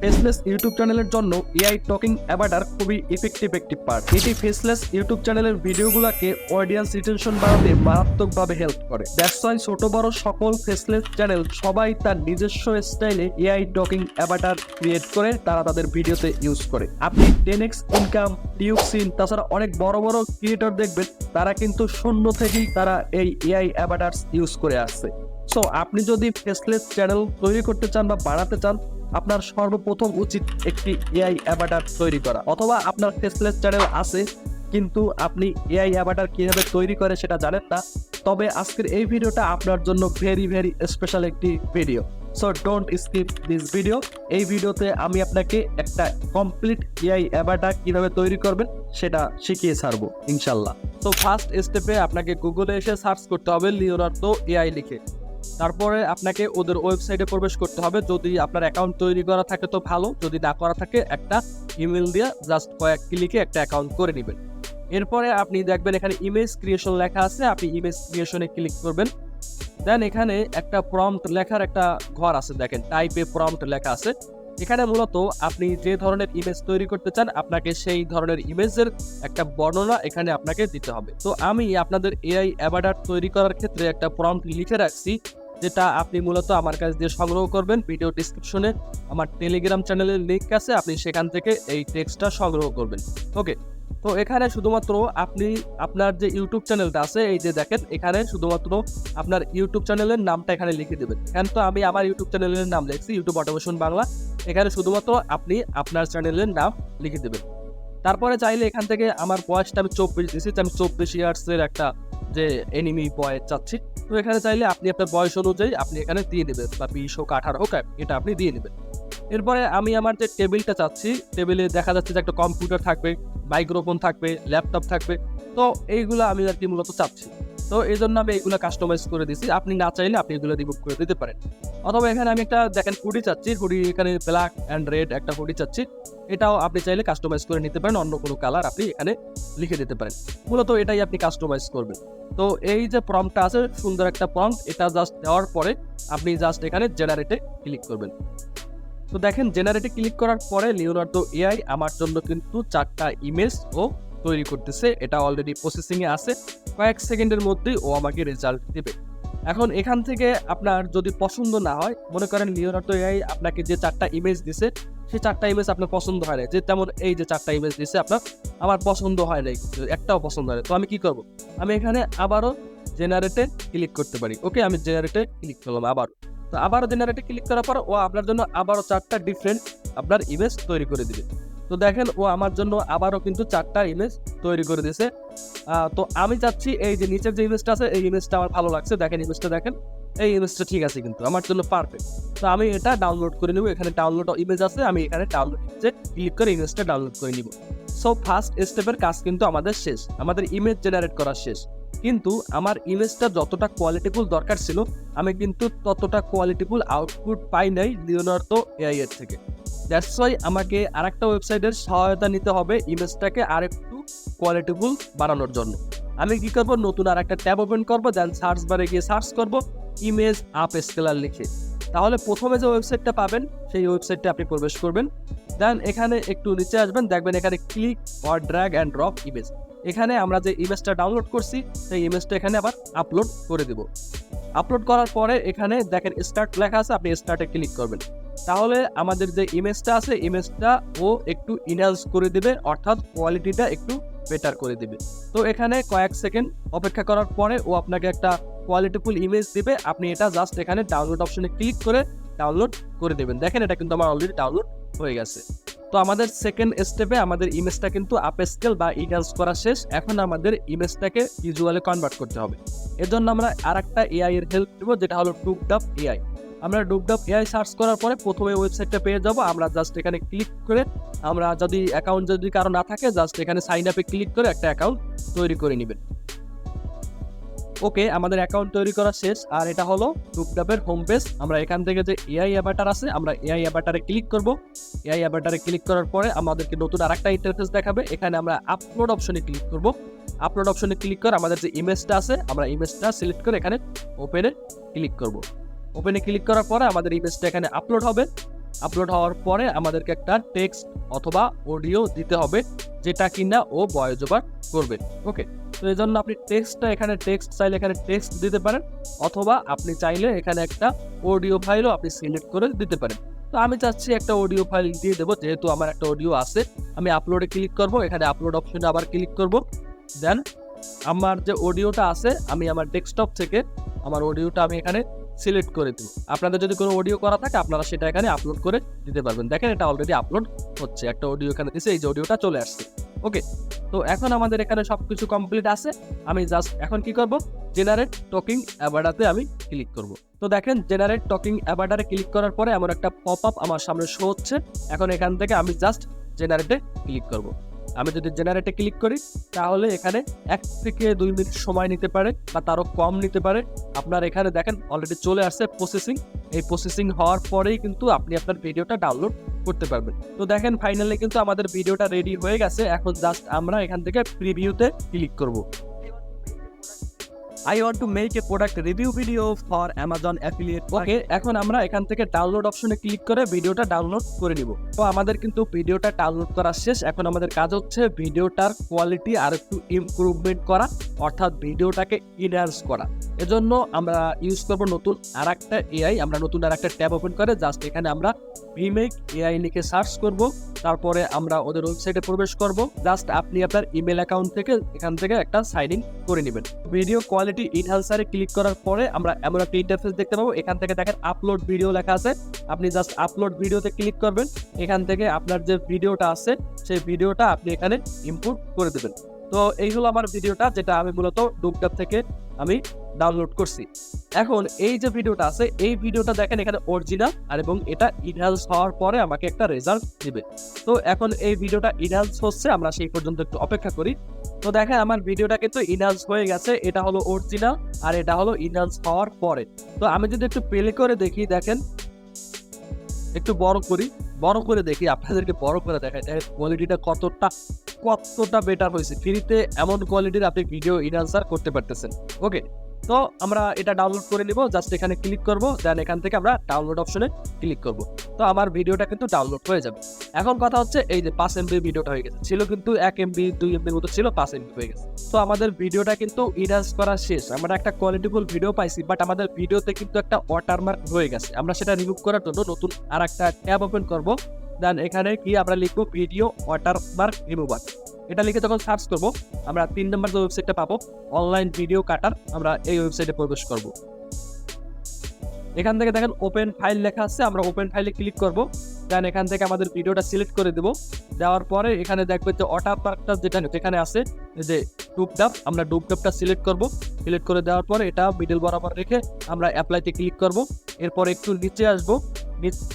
Faceless YouTube চ্যানেলের জন্য AI talking Avatar খুবই ইফেক্টিভ একটি পার্ট। এটি ফেসলেস ইউটিউব চ্যানেলের ভিডিওগুলোকে অডিয়েন্স রিটেনশন বাড়াতে মারাত্মকভাবে হেল্প করে। দ্যাটস ওয়াই ছোট বড় সকল ফেসলেস চ্যানেল সবাই তার নিজস্ব স্টাইলে এআই টকিং অ্যাভাটার ক্রিয়েট করে তারা তাদের ভিডিওতে ইউজ করে। আপনি 10x ইনকাম, টিউবসিন, তাছাড়া অনেক বড় বড় ক্রিয়েটর দেখবেন তারা কিন্তু শূন্য থেকেই তারা এই এআই অ্যাভাটার ইউজ করে আসছে। সো আপনি যদি ফেসলেস চ্যানেল তৈরি করতে চান বা বাড়াতে চান, আপনার সর্বপ্রথম উচিত একটি এআই অ্যাভাটার তৈরি করা। অথবা আপনার ফেসলেস চ্যানেল আছে কিন্তু আপনি এআই অ্যাভাটার কিভাবে তৈরি করে সেটা জানেন না, তবে আজকের এই ভিডিওটা আপনার জন্য ভেরি ভেরি স্পেশাল একটি video. So don't skip this video. এই ভিডিওতে আমি আপনাকে একটা কমপ্লিট এআই অ্যাভাটার কিভাবে তৈরি করবেন সেটা শিখিয়ে ছাড়বো ইনশাল্লাহ। তো ফার্স্ট স্টেপে আপনাকে গুগলে এসে সার্চ করতে হবে লিওনার্দো এআই লিখে। তারপরে আপনাকে ওদের ওয়েবসাইটে প্রবেশ করতে হবে। যদি আপনার অ্যাকাউন্ট তৈরি করা থাকে তো ভালো, যদি না করা থাকে একটা ইমেল দিয়ে জাস্ট কয়েক ক্লিকে একটা অ্যাকাউন্ট করে নেবেন। এরপরে আপনি দেখবেন এখানে ইমেজ ক্রিয়েশন লেখা আছে, আপনি ইমেজ ক্রিয়েশনে ক্লিক করবেন। দেন এখানে একটা প্রম্পট লেখার একটা ঘর আছে, দেখেন টাইপে প্রম্পট লেখা আছে। এখানে মূলত আপনি যে ধরনের ইমেজ তৈরি করতে চান আপনাকে সেই ধরনের ইমেজের একটা বর্ণনা এখানে আপনাকে দিতে হবে। তো আমি আপনাদের এআই অ্যাভাটার তৈরি করার ক্ষেত্রে একটা প্রম্পট লিখে রাখছি, যেটা আপনি মূলত আমার কাছ দিয়ে সংগ্রহ করবেন। ভিডিও ডিসক্রিপশনে আমার টেলিগ্রাম চ্যানেলের লিঙ্ক আছে, আপনি সেখান থেকে এই টেক্সটটা সংগ্রহ করবেন। ওকে, তো এখানে শুধুমাত্র আপনি আপনার যে ইউটিউব চ্যানেলটা আছে, এই যে দেখেন এখানে শুধুমাত্র আপনার ইউটিউব চ্যানেলের নামটা এখানে লিখে দেবেন। এখানে তো আমি আমার ইউটিউব চ্যানেলের নাম লিখছি, ইউটিউব অটোমেশন বাংলা। এখানে শুধুমাত্র আপনি আপনার চ্যানেলের নাম লিখে দেবেন। তারপরে চাইলে এখান থেকে আমার বয়সটা আমি 24 দিয়েছি, আমি 24 ইয়ার্সের একটা যে এনিমি বয়স চাচ্ছি। তো এখানে চাইলে আপনি আপনার বয়স অনুযায়ী আপনি এখানে দিয়ে নেবেন, বা 20 হোক 18 হোক, এটা আপনি দিয়ে নেবেন। এরপরে আমি আমার যে টেবিলটা চাচ্ছি, টেবিলে দেখা যাচ্ছে যে একটা কম্পিউটার থাকবে, মাইক্রোফোন থাকবে, ল্যাপটপ থাকবে। তো এইগুলো আমি আর কি মূলত চাচ্ছি। তো এই জন্য আমি এইগুলো কাস্টমাইজ করে দিছি। আপনি না চাইলে আপনি এগুলো রিমুভ করে দিতে পারেন। অথবা এখানে আমি একটা দেখেন হুডি চাচ্ছি, হুডি এখানে ব্ল্যাক অ্যান্ড রেড একটা হুডি চাচ্ছি, এটাও আপনি চাইলে কাস্টমাইজ করে নিতে পারেন। অন্য কোনো কালার আপনি এখানে লিখে দিতে পারেন। মূলত এটাই আপনি কাস্টমাইজ করবেন। তো এই যে প্রম্পটটা আছে, সুন্দর একটা প্রম্পট, এটা জাস্ট দেওয়ার পরে আপনি জাস্ট এখানে জেনারেটে ক্লিক করবেন। তো দেখেন জেনারেটে ক্লিক করার পরে লিওনার্দো এআই আমার জন্য কিন্তু 4টা ইমেজ ও তৈরি করতেছে। এটা অলরেডি প্রসেসিংয়ে আছে, কয়েক সেকেন্ডের মধ্যেই ও আমাকে রেজাল্ট দেবে। এখন এখান থেকে আপনার যদি পছন্দ না হয়, মনে করেন লিওনার্দো এআই আপনাকে যে 4টা ইমেজ দিছে সেই 4টা ইমেজ আপনার পছন্দ হয় না, যে তেমন এই যে 4টা ইমেজ দিছে আপনার আমার পছন্দ হয় নাই, একটাও পছন্দ হয় না, তো আমি কি করব? আমি এখানে আবারও জেনারেটে ক্লিক করতে পারি। ওকে, আমি জেনারেটে ক্লিক করলাম আবারও। তো আবারও জেনারেটে ক্লিক করার পর ও আপনার জন্য আবারও 4টা ডিফারেন্ট আপনার ইমেজ তৈরি করে দিবে। তো দেখেন ও আমার জন্য আবারও কিন্তু 4টা ইমেজ তৈরি করে দিয়েছে। তো আমি চাচ্ছি এই যে নিচের যে ইমেজটা আছে এই ইমেজটা আমার ভালো লাগছে, দেখেন ইমেজটা দেখেন, এই ইমেজটা ঠিক আছে, কিন্তু আমার জন্য পারফেক্ট। তো আমি এটা ডাউনলোড করে নিব। এখানে ডাউনলোড ইমেজ আছে, আমি এখানে ডাউনলোড ইমেজে ক্লিক করে ইমেজটা ডাউনলোড করে নিব। সো ফার্স্ট স্টেপের কাজ কিন্তু আমাদের শেষ, আমাদের ইমেজ জেনারেট করা শেষ। কিন্তু আমার ইমেজটা যতটা কোয়ালিটিফুল দরকার ছিল আমি কিন্তু ততটা কোয়ালিটিফুল আউটপুট পাই নাই লিওনার্দো এআই এর থেকে। দ্যাটস ওয়াই আমাকে আরেকটা ওয়েবসাইটের সহায়তা নিতে হবে ইমেজটাকে আরেকটু কোয়ালিটিফুল বানানোর জন্য। আমি কি করব, নতুন আরেকটা ট্যাব ওপেন করব, দেন সার্চ বারে গিয়ে সার্চ করব ইমেজ আপ স্কেলার লিখে। তাহলে প্রথমে যে ওয়েবসাইটটা পাবেন সেই ওয়েবসাইটে আপনি প্রবেশ করবেন। দেন এখানে একটু নিচে আসবেন, দেখবেন এখানে click or drag and drop image. এখানে আমরা যে ইমেজটা ডাউনলোড করছি সেই ইমেজটা এখানে আবার আপলোড করে দেব। আপলোড করার পরে এখানে দেখেন স্টার্ট লেখা আছে, আপনি স্টার্টে ক্লিক করবেন। তাহলে আমাদের যে ইমেজটা আছে ইমেজটা ও একটু ইনহ্যান্স করে দিবে, অর্থাৎ কোয়ালিটিটা একটু বেটার করে দিবে। তো এখানে কয়েক সেকেন্ড অপেক্ষা করার পরে ও আপনাকে একটা কোয়ালিটিফুল ইমেজ দিবে। আপনি এটা জাস্ট এখানে ডাউনলোড অপশনে ক্লিক করে ডাউনলোড করে দেবেন। দেখেন এটা কিন্তু আমার অলরেডি ডাউনলোড হয়ে গেছে। তো আমাদের সেকেন্ড স্টেপে আমাদের ইমেজটা কিন্তু আপস্কেল বা ইনহ্যান্স করা শেষ। এখন আমাদের ইমেজটাকে ভিজুয়ালে কনভার্ট করতে হবে। এর জন্য আমরা আরেকটা এআই এর হেল্প নেব, যেটা হলো ডুবডাব এআই। আমরা ডুবডাব এআই সার্চ করার পরে প্রথমে ওয়েবসাইটটা পেয়ে যাব। আমরা জাস্ট এখানে ক্লিক করে আমরা যদি অ্যাকাউন্ট যদি কারো না থাকে জাস্ট এখানে সাইন আপে ক্লিক করে একটা অ্যাকাউন্ট তৈরি করে নেবেন। ওকে, আমাদের অ্যাকাউন্ট তৈরি করা শেষ। আর এটা হলো ডুবডাবের হোম পেজ। আমরা এখান থেকে যে এআই অ্যাভাটার আছে আমরা এআই অ্যাভাটারে ক্লিক করব। এআই অ্যাভাটারে ক্লিক করার পরে আমাদেরকে নতুন আরেকটা ইন্টারফেস দেখাবে। এখানে আমরা আপলোড অপশনে ক্লিক করব। আপলোড অপশনে ক্লিক করে আমাদের যে ইমেজটা আছে আমরা ইমেজটা সিলেক্ট করে এখানে ওপেনে ক্লিক করব। ওপেনে ক্লিক করার পরে আমাদের ইমেজটা এখানে আপলোড হবে। আপলোড হওয়ার পরে আমাদেরকে একটা টেক্সট অথবা অডিও দিতে হবে, যেটা কিনা ও ভয়েস ওভার করবে। ওকে, তো এই জন্য আপনি টেক্সটটা এখানে টেক্সট চাইলে এখানে টেক্সট দিতে পারেন, অথবা আপনি চাইলে এখানে একটা অডিও ফাইলও আপনি সিলেক্ট করে দিতে পারেন। তো আমি চাচ্ছি একটা অডিও ফাইল দিয়ে দেবো, যেহেতু আমার একটা অডিও আছে। আমি আপলোডে ক্লিক করব, এখানে আপলোড অপশনে আবার ক্লিক করব। দেন আমার যে অডিওটা আছে আমি আমার ডেস্কটপ থেকে আমার অডিওটা আমি এখানে সিলেক্ট করে দিব। আপনাদের যদি কোনো অডিও করা থাকে আপনারা সেটা এখানে আপলোড করে দিতে পারবেন। দেখেন এটা অলরেডি আপলোড হচ্ছে, একটা অডিও এখানে দিছে, এই যে অডিওটা চলে আসছে। ওকে, তো এখন আমাদের এখানে সবকিছু কমপ্লিট আছে। আমি জাস্ট এখন কি করব, জেনারেট টকিং অ্যাভাটারে আমি ক্লিক করব। তো দেখেন জেনারেট টকিং অ্যাভাটারে ক্লিক করার পরে এমন একটা পপ আপ আমার সামনে শো হচ্ছে। এখন এখান থেকে আমি জাস্ট জেনারেটে ক্লিক করব। আমি যদি জেনারেটে ক্লিক করি তাহলে এখানে 1 থেকে 2 মিনিট সময় নিতে পারে বা তারও কম নিতে পারে। আপনার এখানে দেখেন অলরেডি চলে আসছে প্রসেসিং। এই প্রসেসিং হওয়ার পরেই কিন্তু আপনি আপনার ভিডিওটা ডাউনলোড করতে পারবেন। তো দেখেন ফাইনালি কিন্তু আমাদের ভিডিওটা রেডি হয়ে গেছে। এখন জাস্ট আমরা এখান থেকে প্রিভিউতে ক্লিক করব। I want to make a product review video for Amazon affiliate. ওকে, এখন আমরা এখান থেকে ডাউনলোড অপশনে ক্লিক করে ভিডিওটা ডাউনলোড করে নিব। তো আমাদের কিন্তু ভিডিওটা ডাউনলোড করা শেষ। এখন আমাদের কাজ হচ্ছে ভিডিওটার কোয়ালিটি আর একটু ইমপ্রুভমেন্ট করা, অর্থাৎ ভিডিওটাকে এনহ্যান্স করা। এজন্য আমরা ইউজ করব নতুন আরেকটা এআই। আমরা নতুন আরেকটা ট্যাব ওপেন করে জাস্ট এখানে আমরা ভিমেক এআই লিখে সার্চ করব। তারপরে আমরা ওদের ওয়েবসাইটে প্রবেশ করব। জাস্ট আপনি আপনার ইমেল অ্যাকাউন্ট থেকে এখান থেকে একটা সাইন ইন করে নেবেন। ভিডিও কোয়ালিটি এনহ্যান্সারে ক্লিক করার পরে আমরা এমন একটা ইন্টারফেস দেখতে পাবো। এখান থেকে দেখেন আপলোড ভিডিও লেখা আছে। আপনি জাস্ট আপলোড ভিডিওতে ক্লিক করবেন। এখান থেকে আপনার যে ভিডিওটা আছে সেই ভিডিওটা আপনি এখানে ইনপুট করে দেবেন। তো এই হলো আমার ভিডিওটা, যেটা আমি মূলত ডুবডাব থেকে আমি ডাউনলোড করছি। এখন এই যে ভিডিওটা আছে এই ভিডিওটা দেখেন এখানে অরিজিনাল, আর এবং এটা এনহ্যান্স হওয়ার পরে আমাকে একটা রেজাল্ট দিবে। তো এখন এই ভিডিওটা এনহ্যান্স হচ্ছে, আমরা সেই পর্যন্ত একটু অপেক্ষা করি। তো দেখেন আমার ভিডিওটা কিন্তু এনহ্যান্স হয়ে গেছে। এটা হলো অরিজিনাল আর এটা হলো এনহ্যান্স হওয়ার পরে। তো আমি যদি একটু প্লে করে দেখি, দেখেন একটু বড় করে দেখি, আপনাদেরকে বড় করে দেখাই, দেখেন কোয়ালিটিটা কতটা বেটার হয়েছে। ফ্রিতে এমন কোয়ালিটির আপনি ভিডিও এনহ্যান্সার করতে পারতেছেন। ওকে, তো আমরা এটা ডাউনলোড করে নিব। জাস্ট এখানে ক্লিক করব, দেন এখান থেকে আমরা ডাউনলোড অপশনে ক্লিক করব। তো আমার ভিডিওটা কিন্তু ডাউনলোড হয়ে যাবে। এখন কথা হচ্ছে এই যে 5 MB ভিডিওটা হয়ে গেছে, ছিল কিন্তু 1 MB 2 MBর মতো ছিল, 5 MB হয়ে গেছে। তো আমাদের ভিডিওটা কিন্তু এনহ্যান্স করা শেষ। আমরা একটা কোয়ালিটিফুল ভিডিও পাইছি, বাট আমাদের ভিডিওতে কিন্তু একটা ওয়াটারমার্ক রয়ে গেছে। আমরা সেটা রিমুভ করার জন্য নতুন আর একটা ট্যাব ওপেন করব। দেন এখানে কি আমরা লিখবো ভিডিও ওয়াটারমার্ক রিমুভার। এটা লিখে যখন সার্চ করব আমরা 3 নম্বর যে ওয়েবসাইটটা পাবো অনলাইন ভিডিও কাটার, আমরা এই ওয়েবসাইটে প্রবেশ করব। এখান থেকে দেখেন ওপেন ফাইল লেখা আছে, আমরা ওপেন ফাইলে ক্লিক করব। দেন এখান থেকে আমাদের ভিডিওটা সিলেক্ট করে দেব। দেওয়ার পরে এখানে দেখবেন যে ওয়াটারমার্কটা যেখানে আছে যে ডুবডাব, আমরা ডুবডাবটা সিলেক্ট করব। সিলেক্ট করে দেওয়ার পরে এটা মিডল বরাবর রেখে আমরা অ্যাপ্লাইতে ক্লিক করব। এরপর একটু নিচে আসবো।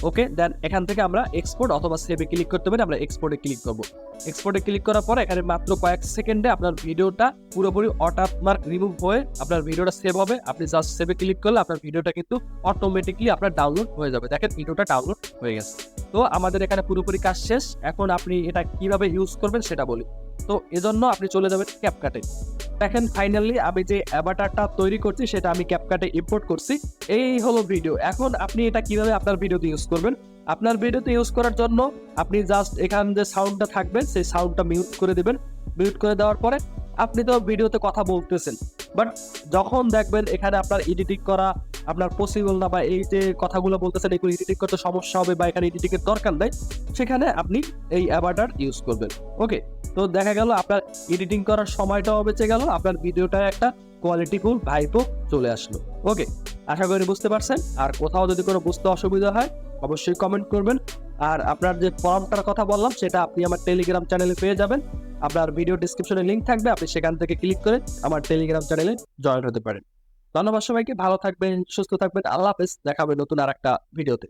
ওকে, দেন এখান থেকে আমরা এক্সপোর্ট অথবা সেভে ক্লিক করতে পারি। আমরা এক্সপোর্টে ক্লিক করব। এক্সপোর্টে ক্লিক করার পরে এখানে মাত্র কয়েক সেকেন্ডে আপনার ভিডিওটা পুরোপুরি ওয়াটারমার্ক রিমুভ হয়ে আপনার ভিডিওটা সেভ হবে। আপনি জাস্ট সেভে ক্লিক করলে আপনার ভিডিওটা কিন্তু অটোমেটিকলি আপনার ডাউনলোড হয়ে যাবে। দেখেন ভিডিওটা ডাউনলোড হয়ে গেছে। তো আমাদের এখানে পুরোপুরি কাজ শেষ। এখন আপনি এটা কিভাবে ইউজ করবেন সেটা বলি। তো এজন্য আপনি চলে যাবেন ক্যাপকাটে। দেখেন ফাইনালি আমি যে অ্যাভাটারটা তৈরি করছি সেটা আমি ক্যাপকাটে ইম্পোর্ট করছি। এই হলো ভিডিও। এখন আপনি এটা কিভাবে আপনার ভিডিওতে ইউজ করবেন। আপনার ভিডিওতে ইউজ করার জন্য আপনি জাস্ট এখান যে সাউন্ডটা থাকবে সেই সাউন্ডটা মিউট করে দিবেন। মিউট করে দেওয়ার পরে আপনি তো ভিডিওতে কথা বলতেছেন, বাট যখন দেখবেন এখানে আপনার এডিটিং করা আপনার পসিবল না, বা এই যে কথাগুলো বলতেছেন এগুলো এডিটিং করতে সমস্যা হবে বা এখানে এডিটিং এর দরকার নাই, সেখানে আপনি এই অ্যাভাটার ইউজ করবেন। ওকে, তো দেখা গেল আপনার এডিটিং করার সময়টাও বেঁচে গেল, আপনার ভিডিওটা একটা কোয়ালিটিফুল ভাইবও চলে আসলো। ওকে, আশা করি বুঝতে পারছেন। আর কোথাও যদি কোনো বুঝতে অসুবিধা হয় অবশ্যই কমেন্ট করবেন। আর আপনার যে ফর্মটার কথা বললাম সেটা আপনি আমার টেলিগ্রাম চ্যানেলে পেয়ে যাবেন। আপনার ভিডিও ডিসক্রিপশনে লিঙ্ক থাকবে, আপনি সেখান থেকে ক্লিক করে আমার টেলিগ্রাম চ্যানেলে জয়েন হতে পারেন। ধন্যবাদ সবাইকে, ভালো থাকবেন, সুস্থ থাকবেন, আল্লাহ হাফেজ। দেখা হবে নতুন আর একটা ভিডিওতে।